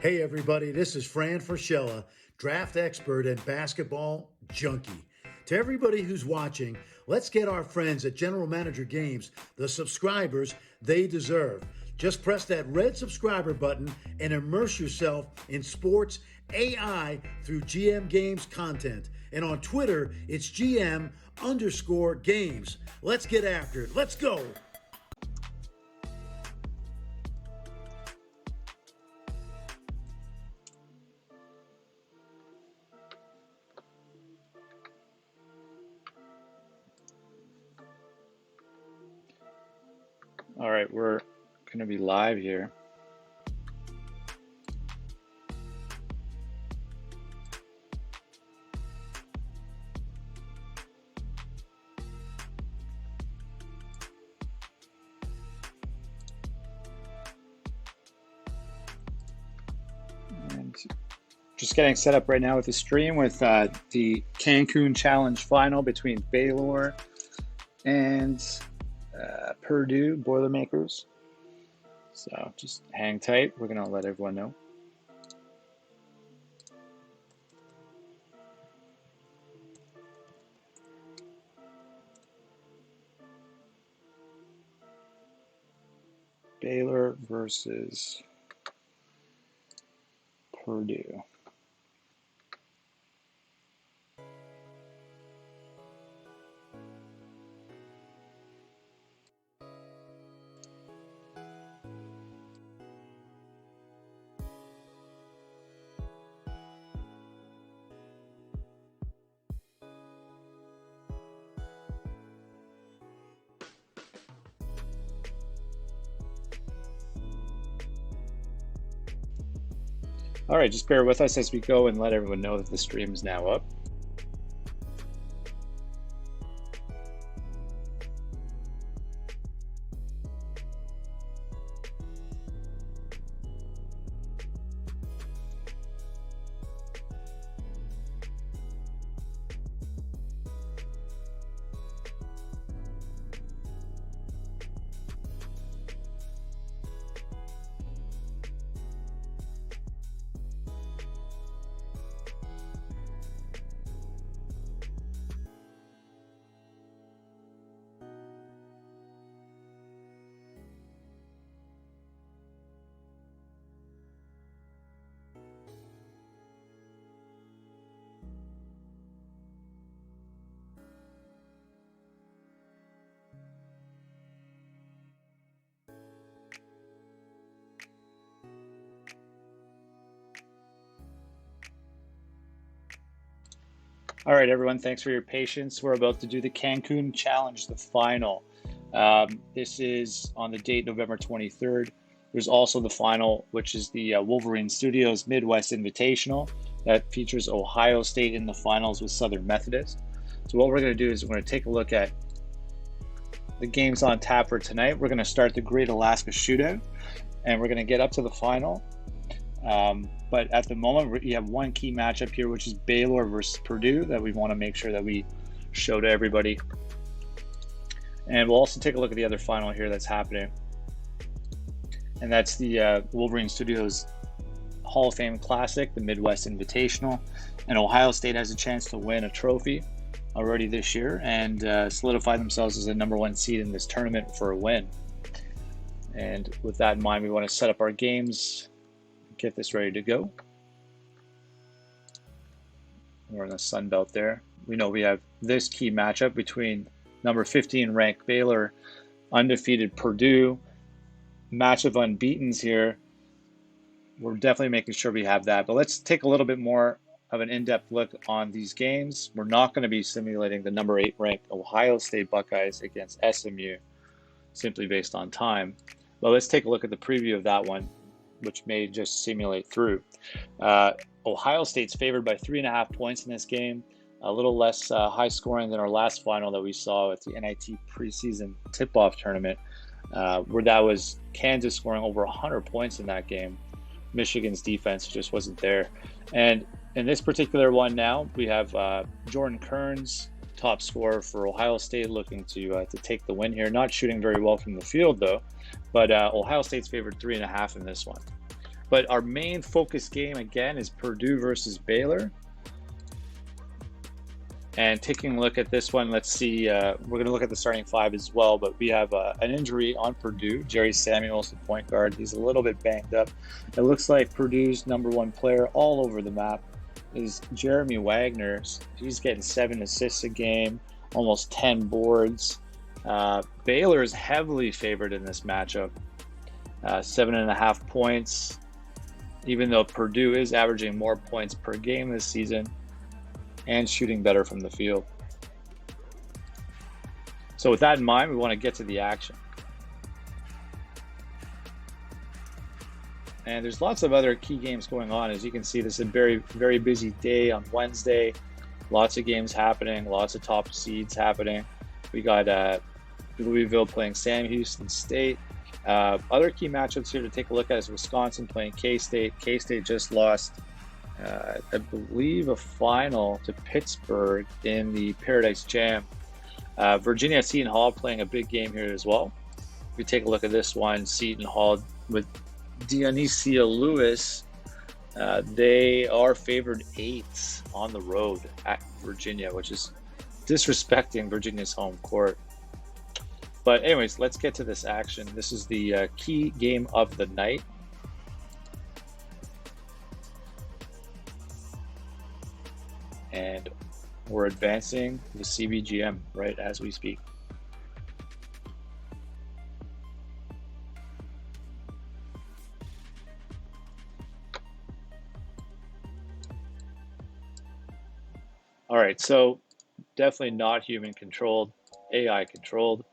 Hey everybody, this is Fran Fraschella, draft expert and basketball junkie. To everybody who's watching, let's get our friends at General Manager Games the subscribers they deserve. Just press that red subscriber button and immerse yourself in sports AI through GM Games content. And on Twitter, it's GM_games. Let's get after it. Let's go. All right, we're going to be live here. And just getting set up right now with the stream with the Cancun Challenge Final between Baylor and Purdue Boilermakers. So just hang tight. We're going to let everyone know. Baylor versus Purdue. All right, just bear with us as we go and let everyone know that the stream is now up. All right, everyone, thanks for your patience. We're about to do the Cancun Challenge, the final. This is on the date November 23rd. There's also the final, which is the Wolverine Studios Midwest Invitational that features Ohio State in the finals with Southern Methodist. So what we're going to do is we're going to take a look at the games on tap for tonight. We're going to start the Great Alaska Shootout, and we're going to get up to the final. But at the moment, we have one key matchup here, which is Baylor versus Purdue, that we want to make sure that we show to everybody. And we'll also take a look at the other final here that's happening. And that's the Wolverine Studios Hall of Fame Classic, the Midwest Invitational. And Ohio State has a chance to win a trophy already this year and solidify themselves as a #1 seed in this tournament for a win. And with that in mind, we want to set up our games, get this ready to go. We're in the Sun Belt there. We know we have this key matchup between number 15 ranked Baylor, undefeated Purdue, match of unbeatens here. We're definitely making sure we have that. But let's take a little bit more of an in-depth look on these games. We're not going to be simulating the number 8 ranked Ohio State Buckeyes against SMU simply based on time. But let's take a look at the preview of that one, which may just simulate through. Ohio State's favored by 3.5 points in this game, a little less high scoring than our last final that we saw at the NIT preseason tip-off tournament, where that was Kansas scoring over 100 points in that game. Michigan's defense just wasn't there. And in this particular one now, we have Jordan Kearns, top scorer for Ohio State, looking to take the win here. Not shooting very well from the field, though, but Ohio State's favored 3.5 in this one. But our main focus game again is Purdue versus Baylor. And taking a look at this one, let's see, we're going to look at the starting five as well, but we have an injury on Purdue. Jerry Samuels, the point guard, he's a little bit banged up. It looks like Purdue's #1 player all over the map is Jeremy Wagner. He's getting 7 assists a game, almost 10 boards. Baylor is heavily favored in this matchup, 7.5 points, even though Purdue is averaging more points per game this season and shooting better from the field. So with that in mind, we want to get to the action. And there's lots of other key games going on. As you can see, this is a very, very busy day on Wednesday. Lots of games happening, lots of top seeds happening. We got Louisville playing Sam Houston State. Other key matchups here to take a look at is Wisconsin playing K-State. K-State just lost, I believe, a final to Pittsburgh in the Paradise Jam. Virginia Seton Hall playing a big game here as well. If we take a look at this one, Seton Hall with Dionysia Lewis, they are favored 8 on the road at Virginia, which is disrespecting Virginia's home court. But anyways, let's get to this action. This is the key game of the night. And we're advancing the CBGM right as we speak. All right, so definitely not human controlled, AI controlled.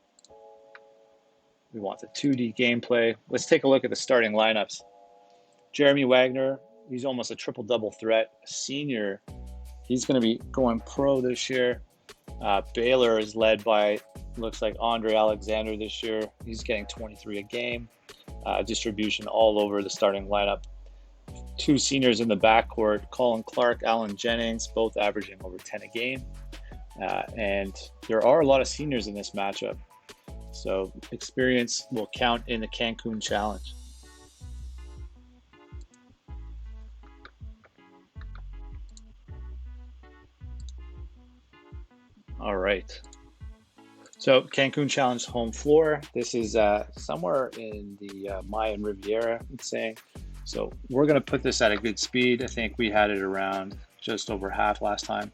We want the 2D gameplay. Let's take a look at the starting lineups. Jeremy Wagner, he's almost a triple-double threat, senior. He's going to be going pro this year. Baylor is led by, looks like, Andre Alexander this year. He's getting 23 a game. Distribution all over the starting lineup. 2 seniors in the backcourt, Colin Clark, Alan Jennings, both averaging over 10 a game. And there are a lot of seniors in this matchup. So experience will count in the Cancun Challenge. All right. So Cancun Challenge home floor. This is somewhere in the Mayan Riviera, it's saying. So we're going to put this at a good speed. I think we had it around just over half last time.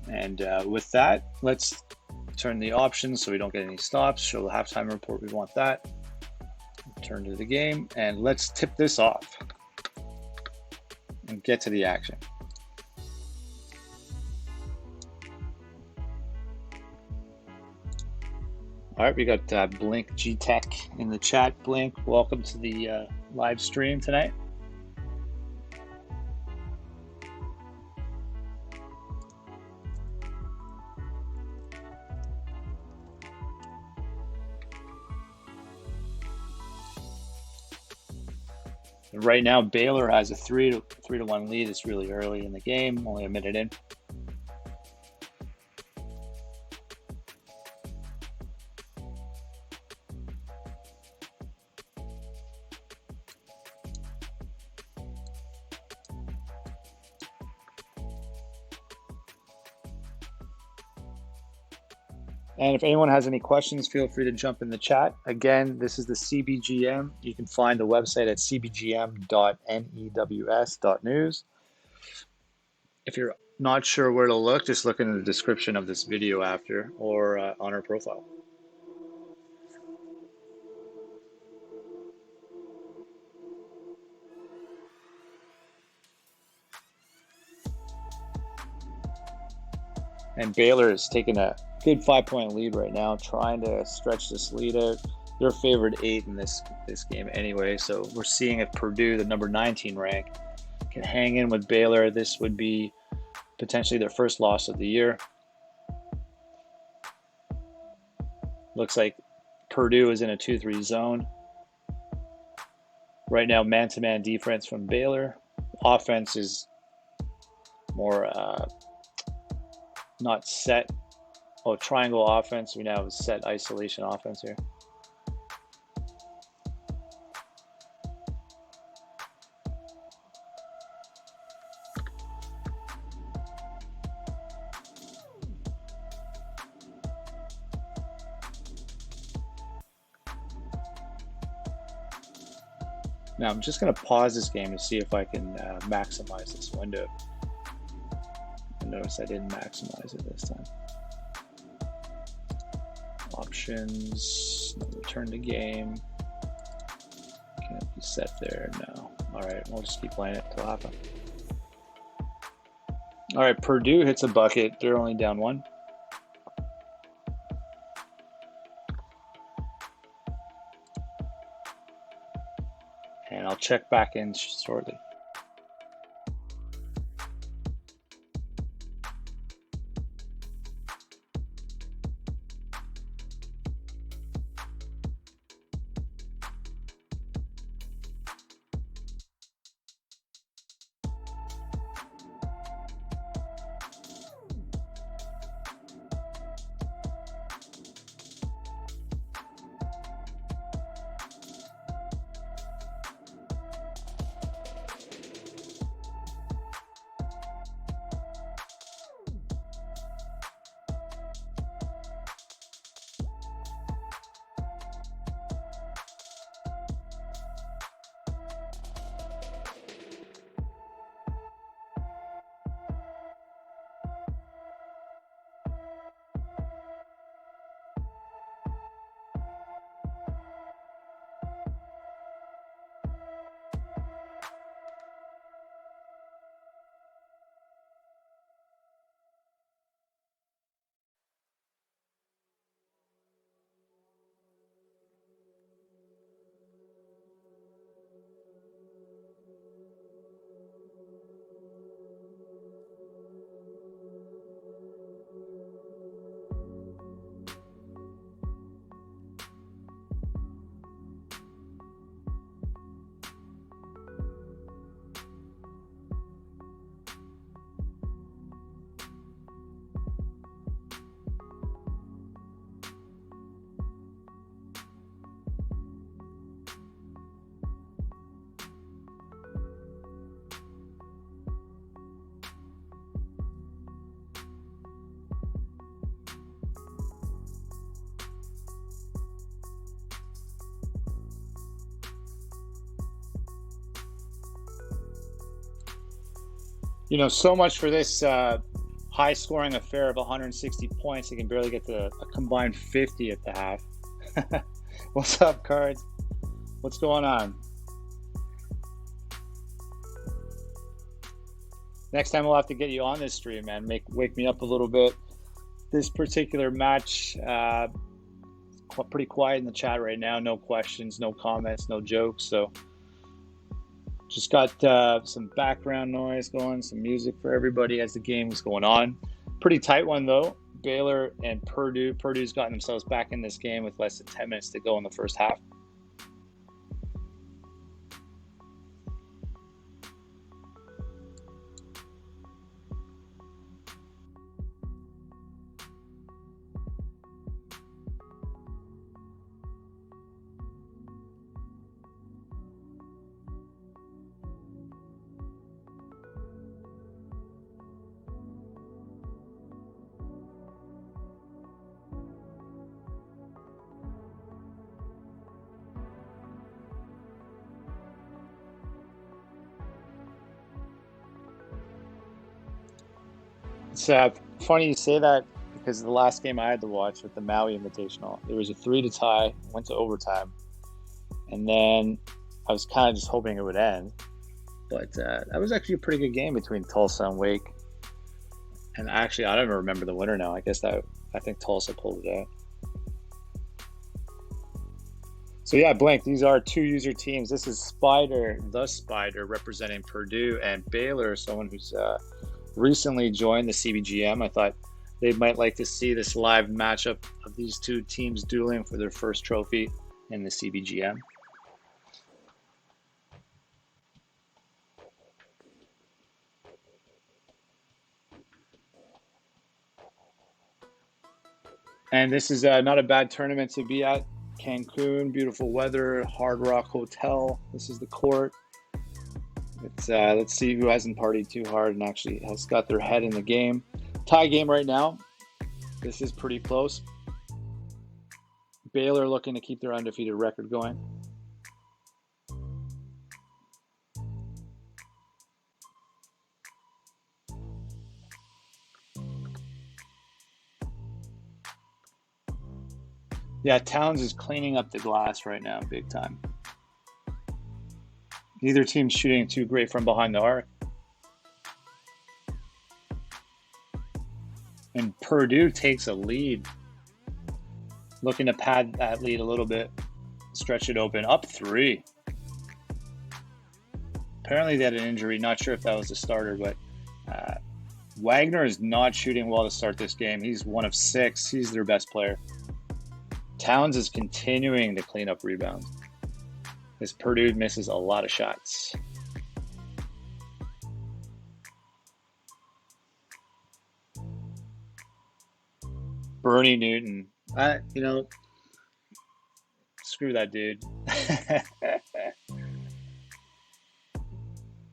And with that, let's turn the options so we don't get any stops. Show the halftime report. We want that. Turn to the game and let's tip this off and get to the action. All right, we got Blink G Tech in the chat. Blink, welcome to the live stream tonight. Right now, Baylor has a 3-1 lead. It's really early in the game, only a minute in. And if anyone has any questions, feel free to jump in the chat. Again, this is the CBGM. You can find the website at cbgm.news.news. If you're not sure where to look, just look in the description of this video after or on our profile. And Baylor is taking a good 5-point lead right now, trying to stretch this lead out. They're favored 8 in this game anyway, so we're seeing if Purdue, the number 19 rank, can hang in with Baylor. This would be potentially their first loss of the year. Looks like Purdue is in a 2-3 zone. Right now, man-to-man defense from Baylor. Offense is more not set. Oh, triangle offense. We now have a set isolation offense here. Now I'm just going to pause this game to see if I can maximize this window. Notice I didn't maximize it this time. Options, return to game. Can't be set there, no. All right, we'll just keep playing it till happen. All right, Purdue hits a bucket. They're only down 1. And I'll check back in shortly. You know, so much for this high-scoring affair of 160 points. They can barely get to a combined 50 at the half. What's up, Cards? What's going on? Next time we'll have to get you on this stream, man. Wake me up a little bit. This particular match, pretty quiet in the chat right now. No questions, no comments, no jokes. So just got some background noise going, some music for everybody as the game is going on. Pretty tight one, though. Baylor and Purdue. Purdue's gotten themselves back in this game with less than 10 minutes to go in the first half. It's funny you say that because the last game I had to watch with the Maui Invitational, there was a 3-to tie, went to overtime, and then I was kind of just hoping it would end. But that was actually a pretty good game between Tulsa and Wake. And actually, I don't even remember the winner now. I think Tulsa pulled it out. So yeah, Blank, these are 2 user teams. This is Spider, the Spider, representing Purdue, and Baylor, someone who's recently joined the CBGM. I thought they might like to see this live matchup of these 2 teams dueling for their first trophy in the CBGM. And this is not a bad tournament to be at. Cancun, beautiful weather, Hard Rock Hotel. This is the court. Let's see who hasn't partied too hard and actually has got their head in the game. Tie game right now. This is pretty close. Baylor looking to keep their undefeated record going. Yeah, Towns is cleaning up the glass right now, big time. Neither team's shooting too great from behind the arc. And Purdue takes a lead. Looking to pad that lead a little bit. Stretch it open. Up 3. Apparently they had an injury. Not sure if that was the starter, but Wagner is not shooting well to start this game. He's 1 of 6. He's their best player. Towns is continuing to clean up rebounds. This Purdue misses a lot of shots. Bernie Newton. Screw that dude.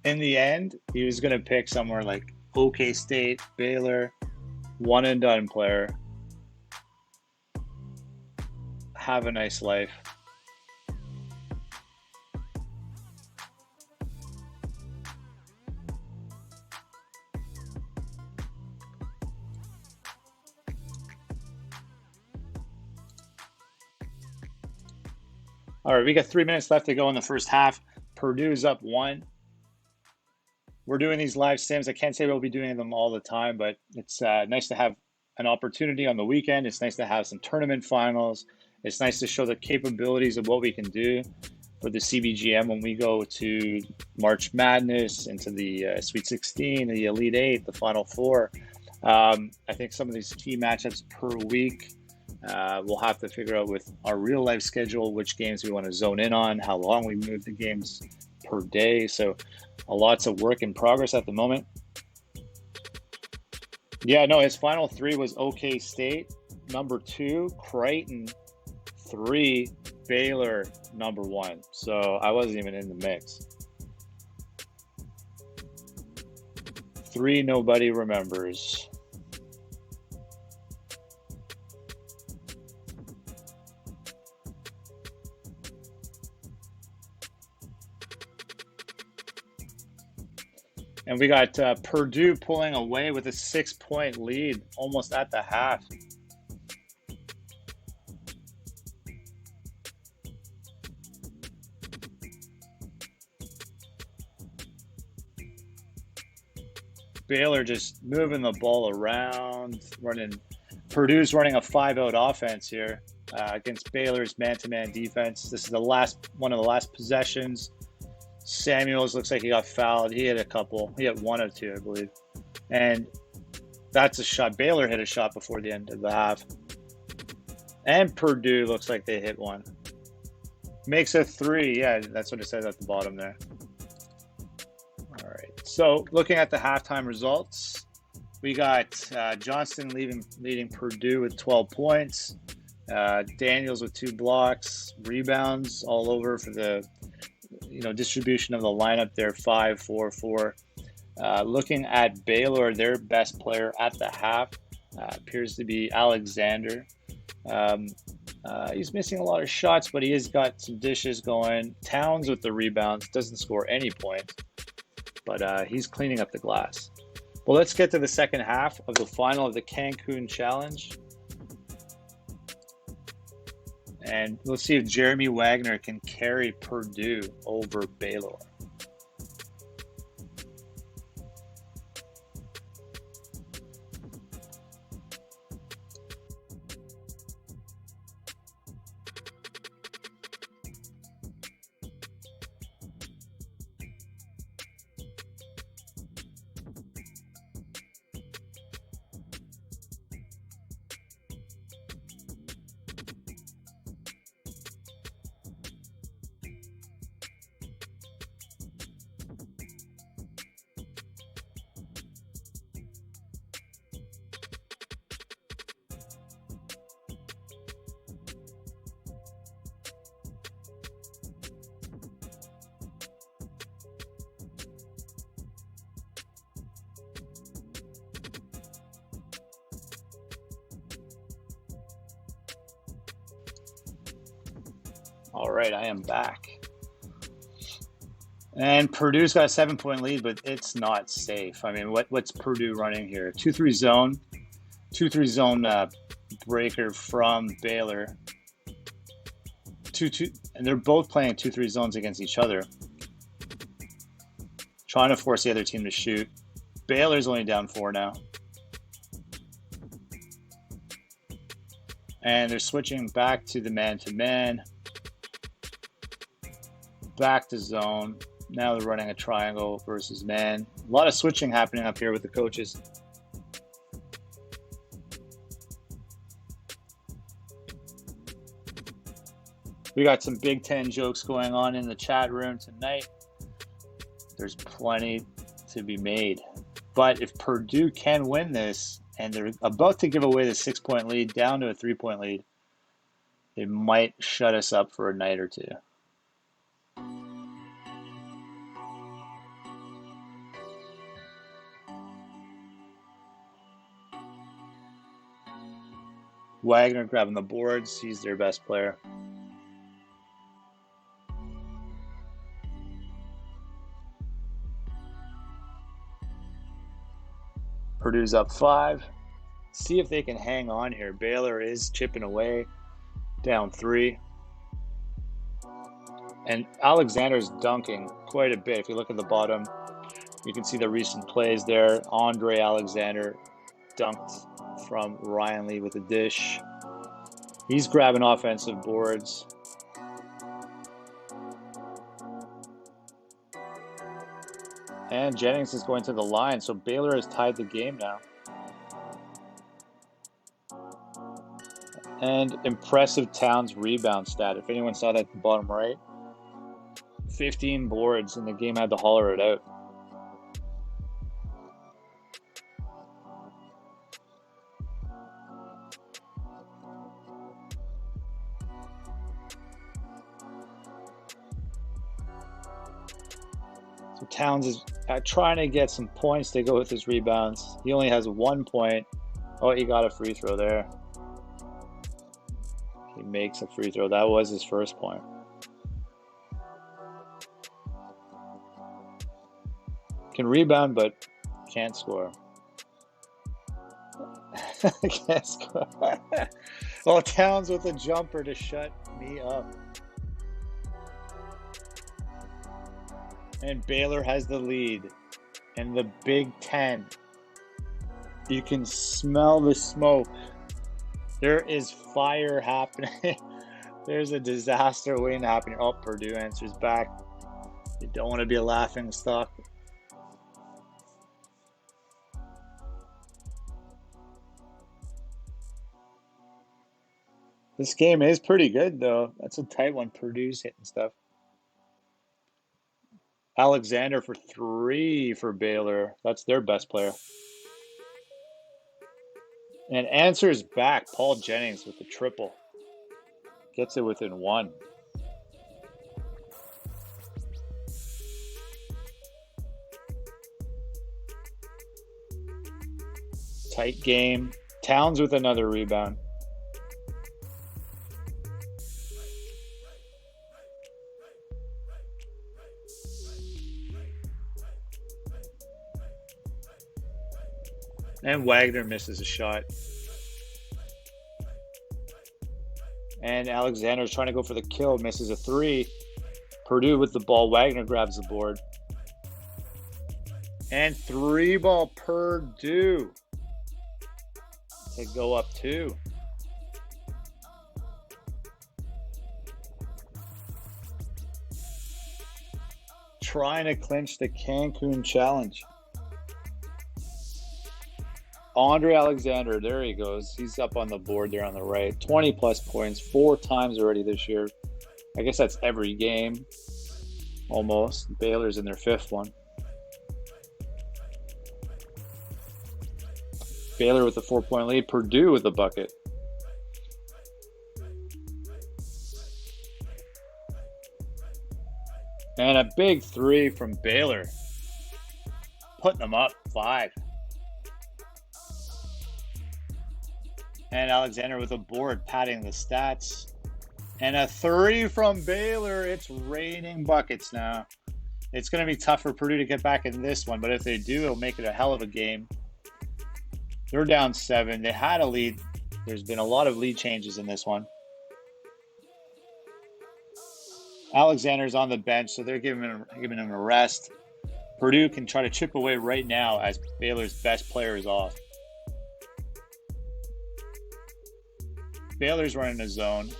In the end, he was going to pick somewhere like OK State, Baylor, one and done player. Have a nice life. All right, we got 3 minutes left to go in the first half. Purdue's up 1. We're doing these live sims. I can't say we'll be doing them all the time, but it's nice to have an opportunity on the weekend. It's nice to have some tournament finals. It's nice to show the capabilities of what we can do for the CBGM when we go to March Madness, into the Sweet 16, the Elite 8, the Final 4. I think some of these key matchups per week, we'll have to figure out with our real life schedule which games we want to zone in on, how long we move the games per day. So lots of work in progress at the moment. Yeah, no, his final 3 was OK State, number 2, Creighton, 3, Baylor, number 1. So I wasn't even in the mix. 3 nobody remembers. And we got Purdue pulling away with a 6-point lead, almost at the half. Baylor just moving the ball around, Purdue's running a 5-out offense here against Baylor's man-to-man defense. This is one of the last possessions. Samuels looks like he got fouled. He had a couple. He had 1 or 2, I believe. And that's a shot. Baylor hit a shot before the end of the half. And Purdue looks like they hit 1. Makes a 3. Yeah, that's what it says at the bottom there. All right. So looking at the halftime results, we got Johnston leading Purdue with 12 points. Daniels with 2 blocks. Rebounds all over for the distribution of the lineup there, 5, 4, 4. Looking at Baylor, their best player at the half appears to be Alexander. He's missing a lot of shots, but he has got some dishes going. Towns with the rebounds, doesn't score any points, but he's cleaning up the glass. Well, let's get to the second half of the final of the Cancun Challenge. And let's see if Jeremy Wagner can carry Purdue over Baylor. All right, I am back. And Purdue's got a 7-point lead, but it's not safe. I mean, what's Purdue running here? 2-3 zone breaker from Baylor. 2-2, and they're both playing 2-3 zones against each other, trying to force the other team to shoot. Baylor's only down 4 now. And they're switching back to the man-to-man. Back to zone. Now they're running a triangle versus man. A lot of switching happening up here with the coaches. We got some Big Ten jokes going on in the chat room tonight. There's plenty to be made. But if Purdue can win this, and they're about to give away the 6-point lead down to a 3-point lead, they might shut us up for a night or two. Wagner grabbing the boards. He's their best player. Purdue's up 5. See if they can hang on here. Baylor is chipping away, down 3. And Alexander's dunking quite a bit. If you look at the bottom, you can see the recent plays there. Andre Alexander dunked from Ryan Lee with a dish. He's grabbing offensive boards. And Jennings is going to the line, so Baylor has tied the game now. And impressive Towns rebound stat. If anyone saw that at the bottom right, 15 boards, and the game had to holler it out. So Towns is trying to get some points to go with his rebounds. He only has 1 point. Oh, he got a free throw there. He makes a free throw. That was his first point. Can rebound, but can't score. Can't score. Oh, Towns with a jumper to shut me up. And Baylor has the lead in the Big Ten. You can smell the smoke. There is fire happening. There's a disaster waiting to happen. Oh, Purdue answers back. You don't want to be a laughing stock. This game is pretty good, though. That's a tight one. Purdue's hitting stuff. Alexander for 3 for Baylor. That's their best player. And answers back. Paul Jennings with the triple. Gets it within 1. Tight game. Towns with another rebound. And Wagner misses a shot. And Alexander's trying to go for the kill, misses a 3. Purdue with the ball. Wagner grabs the board. And 3-ball Purdue to go up 2. Trying to clinch the Cancun Challenge. Andre Alexander, there he goes. He's up on the board there on the right. 20-plus points, 4 times already this year. I guess that's every game, almost. Baylor's in their 5th one. Baylor with a 4-point lead. Purdue with the bucket. And a big 3 from Baylor. Putting them up 5. And Alexander with a board, padding the stats. And a 3 from Baylor. It's raining buckets now. It's going to be tough for Purdue to get back in this one, but if they do, it'll make it a hell of a game. They're down 7. They had a lead. There's been a lot of lead changes in this one. Alexander's on the bench, so they're giving him a rest. Purdue can try to chip away right now as Baylor's best player is off. Baylor's running a zone.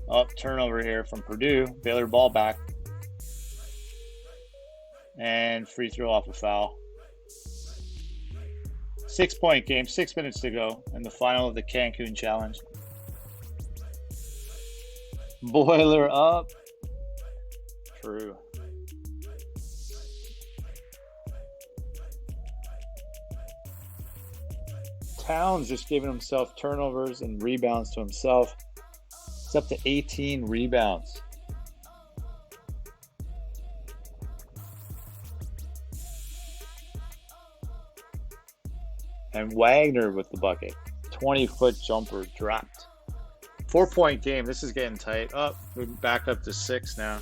Up, turnover here from Purdue. Baylor ball back. And free throw off a foul. 6-point game, 6 minutes to go in the final of the Cancun Challenge. Boiler up. True. Towns just giving himself turnovers and rebounds to himself. It's up to 18 rebounds. And Wagner with the bucket. 20-foot jumper dropped. 4-point game. This is getting tight. We're back up to 6 now.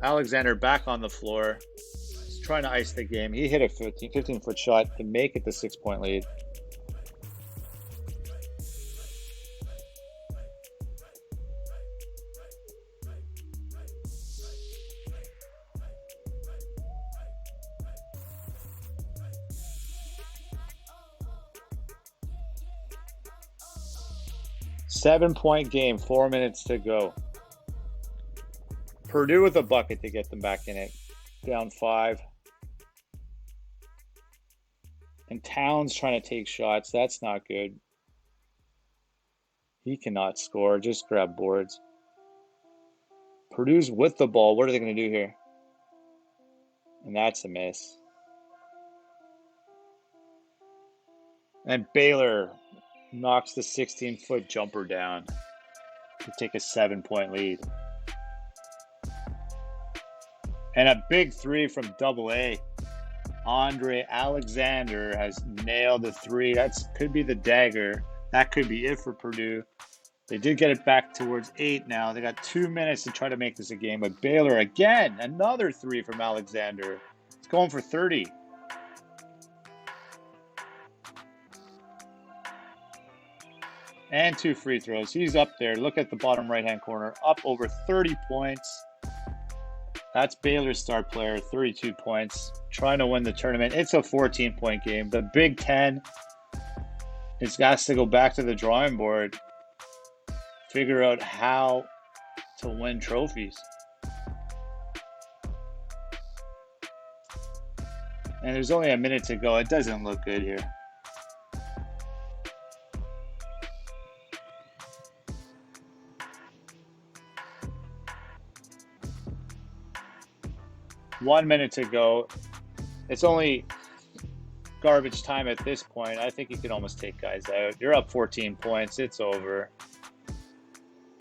Alexander back on the floor. He's trying to ice the game. He hit a 15-foot shot to make it the 6-point lead. Seven-point game, 4 minutes to go. Purdue with a bucket to get them back in it. Down 5. And Towns trying to take shots. That's not good. He cannot score. Just grab boards. Purdue's with the ball. What are they going to do here? And that's a miss. And Baylor knocks the 16-foot jumper down to take a 7-point lead. And a big 3 from AA. Andre Alexander has nailed the 3. That could be the dagger. That could be it for Purdue. They did get it back towards 8 now. They got 2 minutes to try to make this a game. But Baylor again, another 3 from Alexander. It's going for 30. And 2 free throws. He's up there. Look at the bottom right-hand corner. Up over 30 points. That's Baylor's star player, 32 points. Trying to win the tournament. It's a 14-point game. The Big Ten has got to go back to the drawing board. Figure out how to win trophies. And there's only a minute to go. It doesn't look good here. One minute to go. It's only garbage time at this point. I think you can almost take guys out. You're up 14 points. It's over.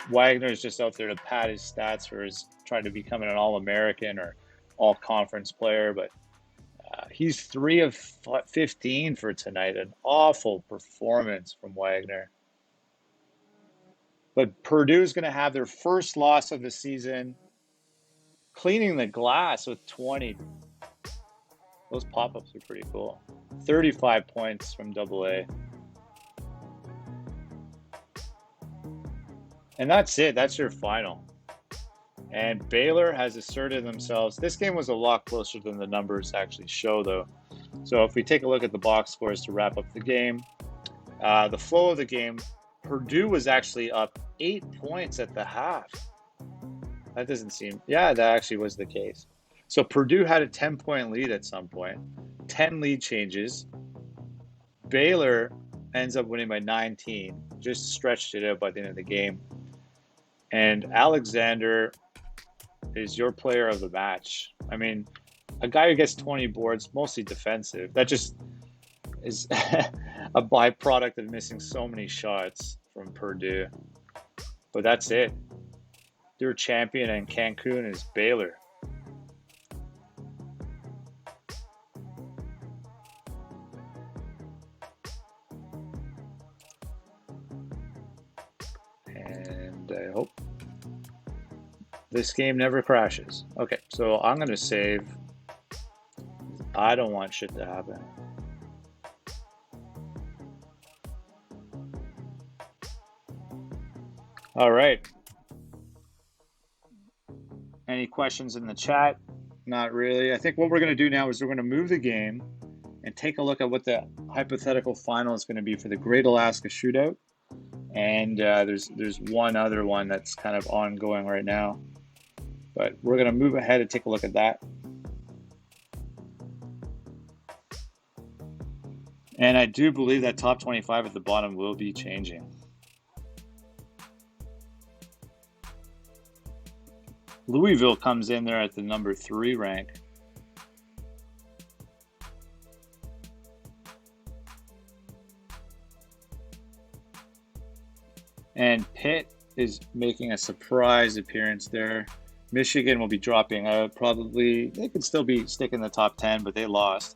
Wagner's just out there to pad his stats for his trying to become an All-American or All-Conference player, but he's 3 of 15 for tonight. An awful performance from Wagner. But Purdue's going to have their first loss of the season, cleaning the glass with 20. Those pop-ups are pretty cool. 35 points from AA. And that's it. That's your final. And Baylor has asserted themselves. This game was a lot closer than the numbers actually show, though. So if we take a look at the box scores to wrap up the game, the flow of the game, Purdue was actually up 8 points at the half. That doesn't seem... Yeah, that actually was the case. So Purdue had a 10-point lead at some point. 10 lead changes. Baylor ends up winning by 19. Just stretched it out by the end of the game. And Alexander is your player of the match. I mean, a guy who gets 20 boards, mostly defensive, that just is a byproduct of missing so many shots from Purdue. But that's it. Their champion in Cancun is Baylor. And I hope this game never crashes. Okay, so I'm going to save. I don't want shit to happen. All right. Any questions in the chat? Not really. I think what we're going to do now is we're going to move the game and take a look at what the hypothetical final is going to be for the Great Alaska Shootout. And there's one other one that's kind of ongoing right now. But we're going to move ahead and take a look at that. And I do believe that top 25 at the bottom will be changing. Louisville comes in there at the number 3 rank. And Pitt is making a surprise appearance there. Michigan will be dropping out. Probably, they could still be sticking in the top 10, but they lost.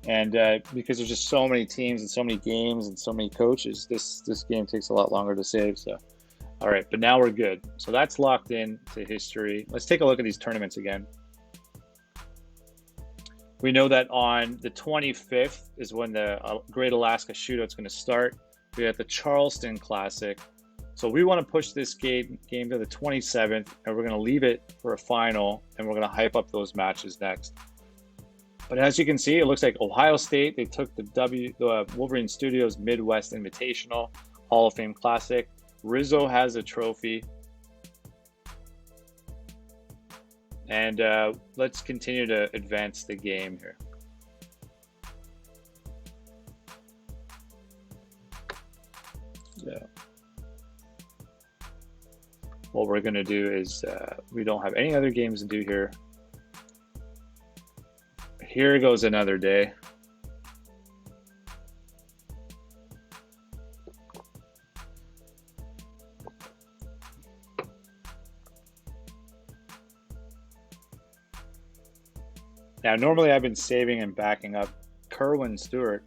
And because there's just so many teams and so many games and so many coaches, this game takes a lot longer to save. So, all right, but now we're good. So that's locked in to history. Let's take a look at these tournaments again. We know that on the 25th is when the Great Alaska Shootout is going to start. We got the Charleston Classic. So we want to push this game to the 27th, and we're going to leave it for a final, and we're going to hype up those matches next. But as you can see, it looks like Ohio State, they took the Wolverine Studios Midwest Invitational Hall of Fame Classic. Rizzo has a trophy. And let's continue to advance the game here. So what we're going to do is we don't have any other games to do here. Here goes another day. Now, normally I've been saving and backing up Kerwin Stewart.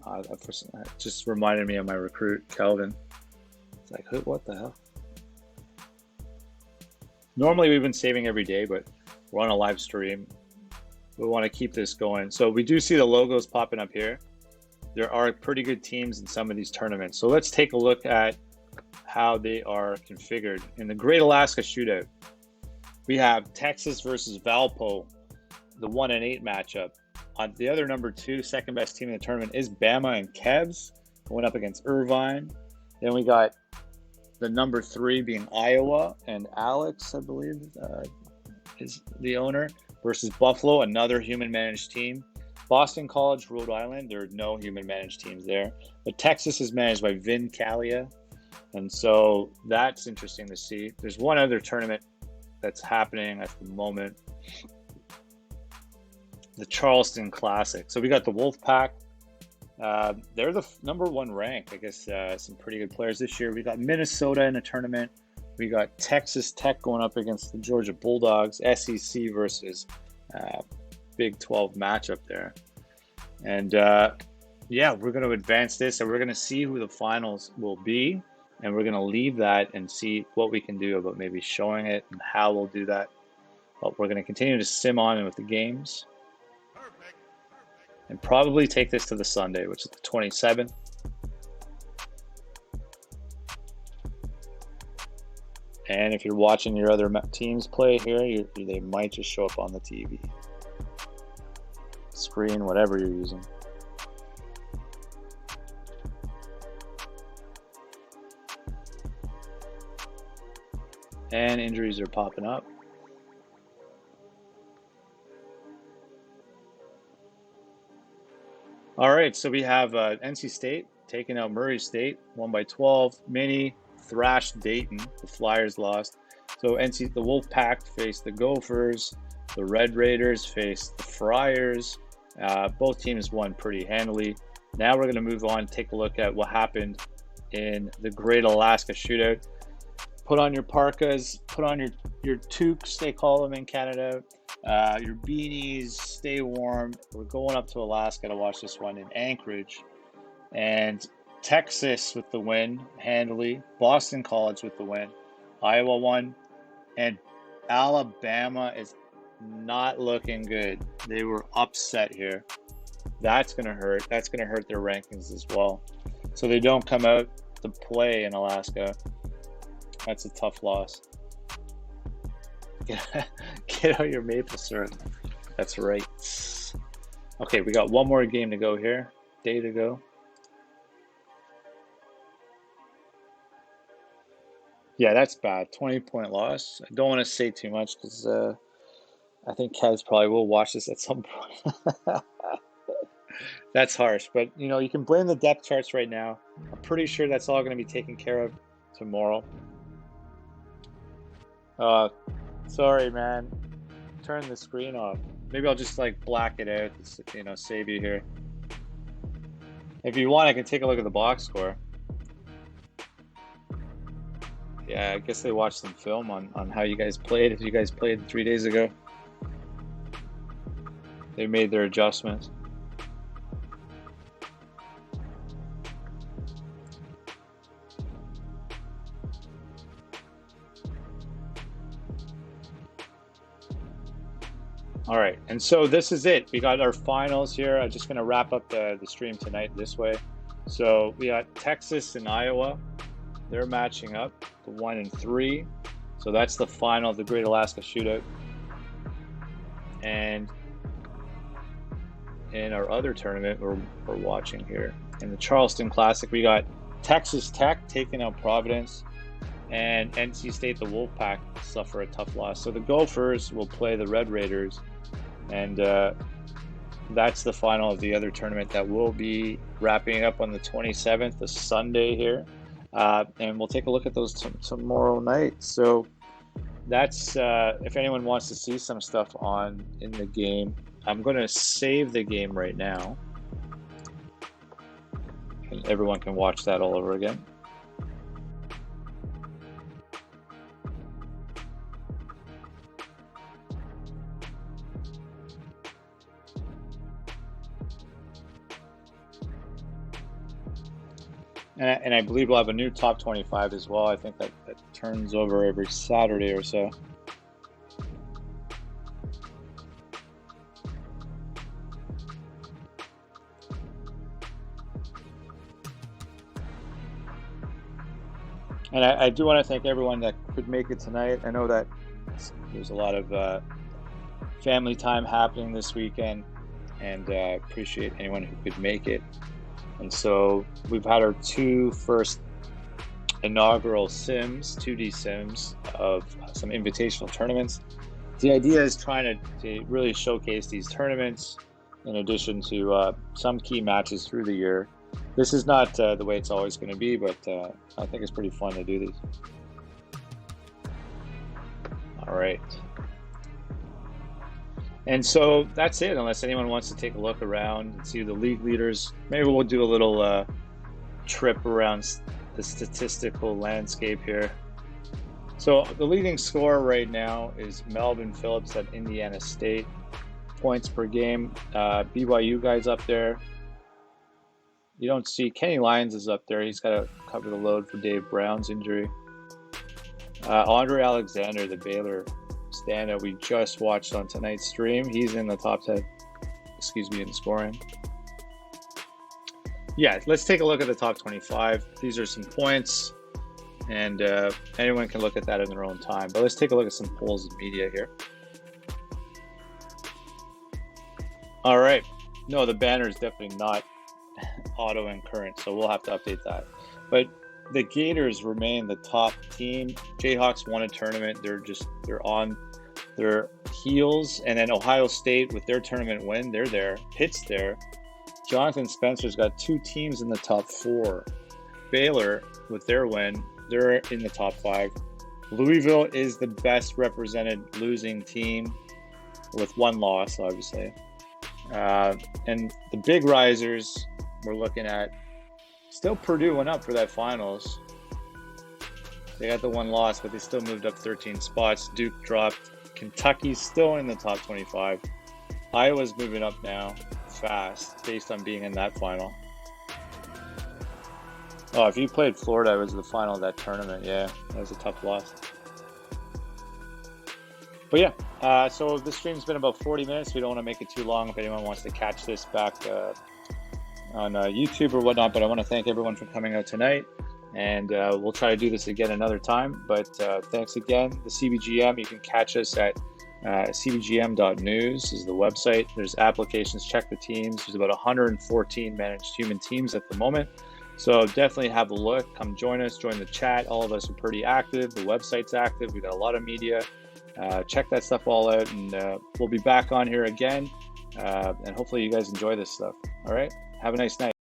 That just reminded me of my recruit, Kelvin. It's like, what the hell? Normally we've been saving every day, but we're on a live stream. We want to keep this going. So we do see the logos popping up here. There are pretty good teams in some of these tournaments. So let's take a look at how they are configured. In the Great Alaska Shootout, we have Texas versus Valpo, the 1-8 matchup. On the other number 2, second best team in the tournament is Bama and Kevs going up against Irvine. Then we got the number 3 being Iowa, and Alex, I believe, is the owner, versus Buffalo, another human-managed team. Boston College, Rhode Island, there are no human-managed teams there. But Texas is managed by Vin Calia, and so that's interesting to see. There's one other tournament that's happening at the moment, the Charleston Classic. So we got the Wolfpack. They're the number 1 ranked. I guess some pretty good players this year. We got Minnesota in a tournament. We got Texas Tech going up against the Georgia Bulldogs, SEC versus Big 12 matchup there. And yeah, we're going to advance this, and we're going to see who the finals will be, and we're going to leave that and see what we can do about maybe showing it and how we'll do that. But we're going to continue to sim on with the games and probably take this to the Sunday, which is the 27th. And if you're watching your other teams play here, they might just show up on the TV screen, whatever you're using. And injuries are popping up. All right, so we have NC State taking out Murray State, 1-12. Mini thrashed Dayton. The Flyers lost. So the Wolfpack faced the Gophers. The Red Raiders faced the Friars. Both teams won pretty handily. Now we're going to move on, take a look at what happened in the Great Alaska Shootout. Put on your parkas, put on your toques, they call them in Canada, your beanies, stay warm. We're going up to Alaska to watch this one in Anchorage. And Texas with the win handily, Boston College with the win, Iowa won, and Alabama is not looking good. They were upset here. That's going to hurt. That's going to hurt their rankings as well. So they don't come out to play in Alaska. That's a tough loss. Get out your maple syrup. That's right. Okay, we got one more game to go here. Day to go. Yeah, that's bad. 20-point loss. I don't want to say too much because I think Kev's probably will watch this at some point. That's harsh, but you can blame the depth charts right now. I'm pretty sure that's all going to be taken care of tomorrow. Sorry, man. Turn the screen off. Maybe I'll just like black it out, save you here. If you want, I can take a look at the box score. Yeah, I guess they watched some film on how you guys played. If you guys played 3 days ago, they made their adjustments. All right, and so this is it. We got our finals here. I'm just going to wrap up the stream tonight this way. So we got Texas and Iowa. They're matching up, the 1 and 3. So that's the final of the Great Alaska Shootout. And in our other tournament we're watching here, in the Charleston Classic, we got Texas Tech taking out Providence, and NC State, the Wolfpack, suffer a tough loss. So the Gophers will play the Red Raiders, and that's the final of the other tournament that will be wrapping up on the 27th, the Sunday here. And we'll take a look at those tomorrow night. So that's if anyone wants to see some stuff in the game, I'm going to save the game right now, and everyone can watch that all over again. And I believe we'll have a new top 25 as well. I think that turns over every Saturday or so. And I do want to thank everyone that could make it tonight. I know that there's a lot of family time happening this weekend, and I appreciate anyone who could make it. And so we've had our first inaugural 2D sims of some invitational tournaments. The idea is trying to really showcase these tournaments in addition to some key matches through the year. This is not the way it's always going to be, but I think it's pretty fun to do these. All right. And so that's it, unless anyone wants to take a look around and see the league leaders. Maybe we'll do a little trip around the statistical landscape here. So the leading scorer right now is Melvin Phillips at Indiana State. Points per game. BYU guys up there. You don't see Kenny Lyons is up there. He's got to cover the load for Dave Brown's injury. Andre Alexander, the Baylor standout we just watched on tonight's stream, he's in the top 10, in scoring. Yeah, let's take a look at the top 25. These are some points, and anyone can look at that in their own time. But let's take a look at some polls and media here. All right. No, the banner is definitely not auto and current, so we'll have to update that. But the Gators remain the top team. Jayhawks won a tournament. They're on their heels. And then Ohio State, with their tournament win, they're there. Pitt's there. Jonathan Spencer's got 2 teams in the top 4. Baylor, with their win, they're in the top 5. Louisville is the best represented losing team with 1 loss, obviously. And the big risers, we're looking at still Purdue went up for that finals. They got the 1 loss, but they still moved up 13 spots. Duke dropped. Kentucky's still in the top 25. Iowa's moving up now fast based on being in that final. Oh, if you played Florida, it was the final of that tournament. Yeah, that was a tough loss. But yeah, so this stream's been about 40 minutes. We don't want to make it too long if anyone wants to catch this back on YouTube or whatnot. But I want to thank everyone for coming out tonight. and we'll try to do this again another time. But thanks again. The CBGM, you can catch us at cbgm.news is the website. There's applications, check the teams. There's about 114 managed human teams at the moment. So definitely have a look. Come join us, join the chat. All of us are pretty active. The website's active. We got a lot of media. Check that stuff all out, and we'll be back on here again. And hopefully you guys enjoy this stuff. All right. Have a nice night.